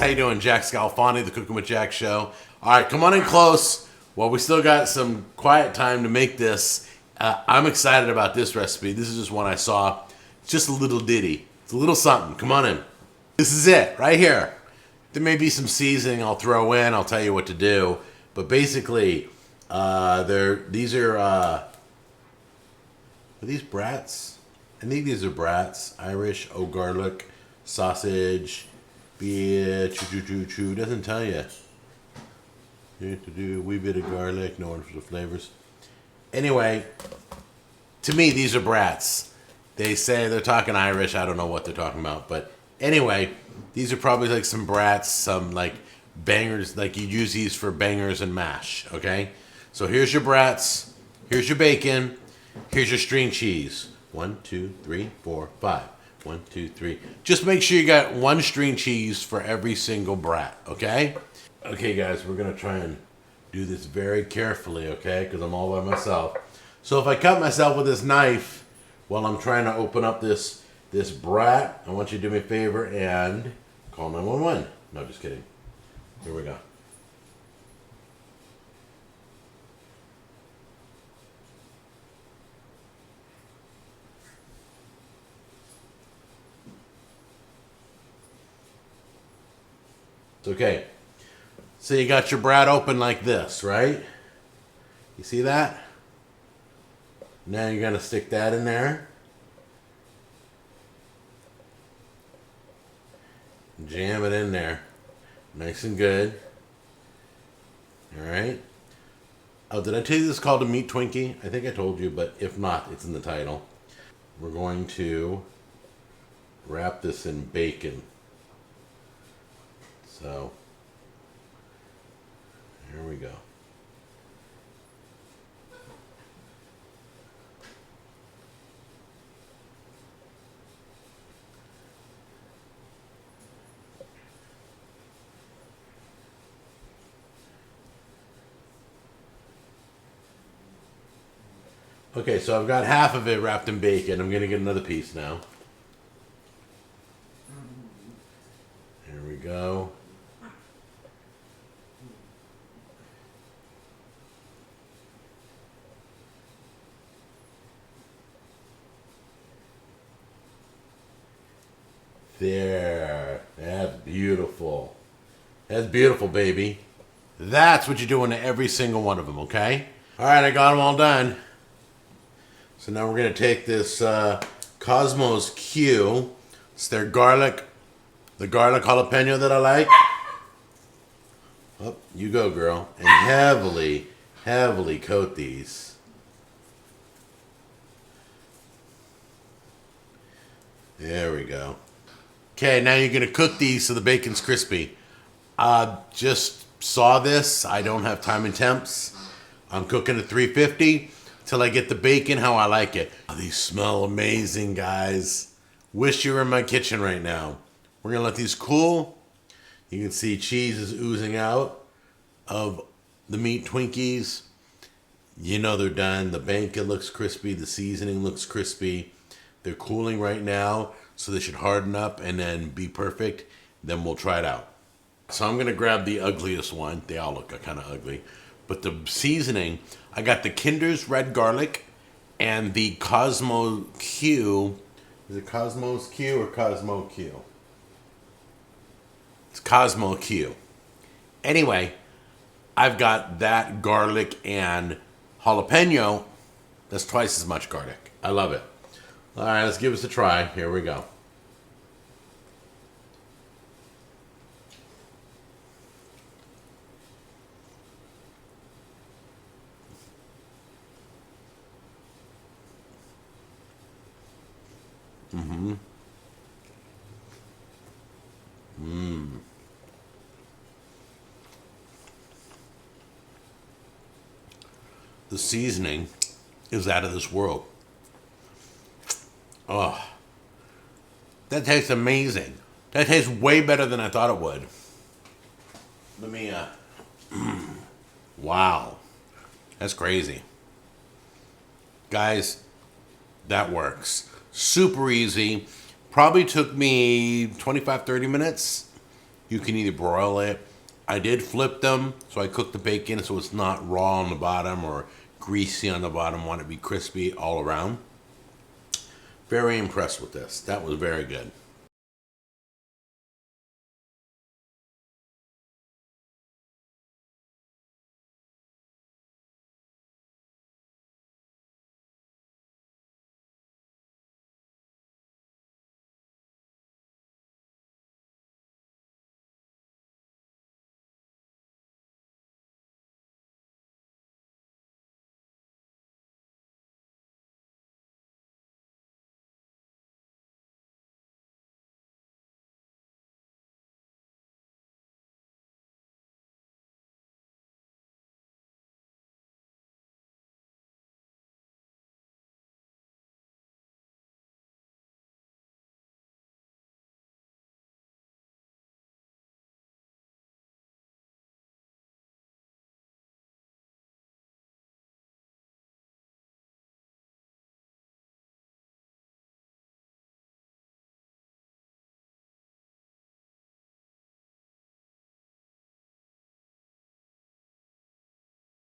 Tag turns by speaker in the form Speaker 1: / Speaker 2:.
Speaker 1: how you doing? Jack Scalfani, the Cooking with Jack show. All right, come on in close. Well, we still got some quiet time to make this. I'm excited about this recipe. This is just one I saw. It's just a little ditty. It's a little something. Come on in. This is it, right here. There may be some seasoning I'll throw in. I'll tell you what to do. But basically, these are these brats? I think these are brats. Irish, garlic, sausage, beer, choo. Doesn't tell you. You have to do a wee bit of garlic, no one for the flavors. Anyway, to me, these are brats. They say they're talking Irish. I don't know what they're talking about. But anyway, these are probably like some brats, some like bangers, like you use these for bangers and mash, okay? So here's your brats. Here's your bacon. Here's your string cheese. 1, 2, 3, 4, 5. 1, 2, 3. Just make sure you got one string cheese for every single brat, okay? Okay, guys, we're going to try and do this very carefully, okay? Because I'm all by myself. So if I cut myself with this knife while I'm trying to open up this brat, I want you to do me a favor and call 911. No, just kidding. Here we go. It's okay. So you got your brat open like this, right? You see that? Now you're going to stick that in there. Jam it in there. Nice and good. Alright. Oh, did I tell you this is called a meat Twinkie? I think I told you, but if not, it's in the title. We're going to wrap this in bacon. So, here we go. Okay, so I've got half of it wrapped in bacon. I'm going to get another piece now. There we go. There. That's beautiful. That's beautiful, baby. That's what you're doing to every single one of them, okay? All right, I got them all done. So now we're going to take this Cosmos Q. It's their garlic, the garlic jalapeno that I like. Oh, you go, girl. And heavily coat these. There we go. Okay, now you're going to cook these so the bacon's crispy. Just saw this. I don't have time and temps. I'm cooking at 350 till I get the bacon how I like it. Oh, these smell amazing, guys. Wish you were in my kitchen right now. We're going to let these cool. You can see cheese is oozing out of the meat Twinkies. You know they're done. The bacon looks crispy. The seasoning looks crispy. They're cooling right now, so they should harden up and then be perfect. Then we'll try it out. So I'm going to grab the ugliest one. They all look kind of ugly. But the seasoning, I got the Kinder's red garlic and the Cosmo Q. Is it Cosmos Q or Cosmo Q? It's Cosmo Q. Anyway, I've got that garlic and jalapeno. That's twice as much garlic. I love it. All right, let's give this a try. Here we go. The seasoning is out of this world. Oh, that tastes amazing. That tastes way better than I thought it would. Let me, wow. That's crazy. Guys, that works. Super easy. Probably took me 25, 30 minutes. You can either broil it. I did flip them, so I cooked the bacon so it's not raw on the bottom or greasy on the bottom. I want it to be crispy all around. Very impressed with this. That was very good.